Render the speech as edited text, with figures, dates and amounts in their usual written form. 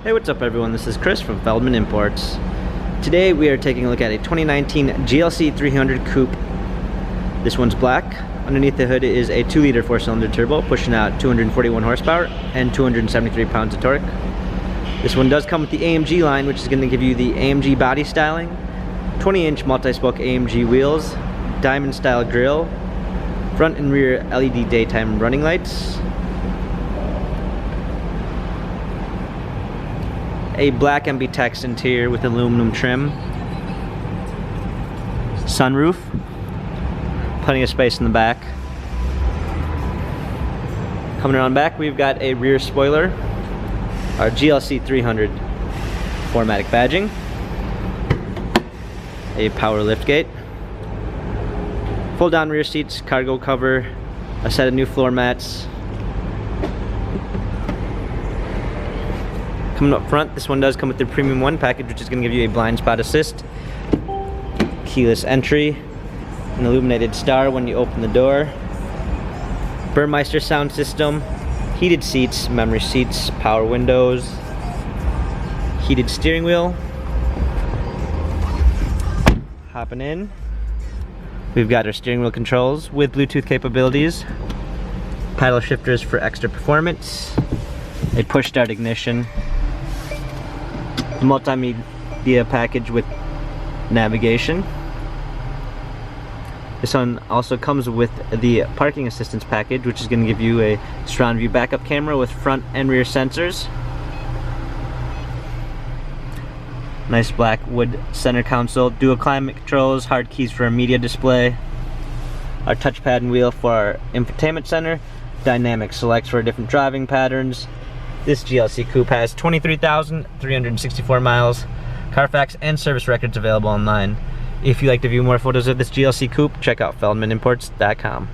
Hey, what's up everyone? This is Chris from Feldmann Imports. Today we are taking a look at a 2019 GLC 300 Coupe. This one's black. Underneath the hood is a 2-liter 4-cylinder turbo pushing out 241 horsepower and 273 pounds of torque. This one does come with the AMG line, which is going to give you the AMG body styling, 20-inch multi-spoke AMG wheels, diamond style grille, front and rear LED daytime running lights, a black MB-Tex interior with aluminum trim, sunroof, plenty of space in the back. Coming around back, we've got a rear spoiler, our GLC 300 4MATIC badging, a power liftgate, fold down rear seats, cargo cover, a set of new floor mats. Coming up front, this one does come with the Premium 1 package, which is going to give you a blind spot assist, keyless entry, an illuminated star when you open the door, Burmeister sound system, heated seats, memory seats, power windows, heated steering wheel. Hopping in, we've got our steering wheel controls with Bluetooth capabilities, paddle shifters for extra performance, a push start ignition, the multimedia package with navigation. This one also comes with the parking assistance package, which is going to give you a surround view backup camera with front and rear sensors. Nice black wood center console, dual climate controls, hard keys for a media display, our touchpad and wheel for our infotainment center, dynamic selects for different driving patterns. This GLC Coupe has 23,364 miles, Carfax and service records available online. If you'd like to view more photos of this GLC Coupe, check out feldmannimports.com.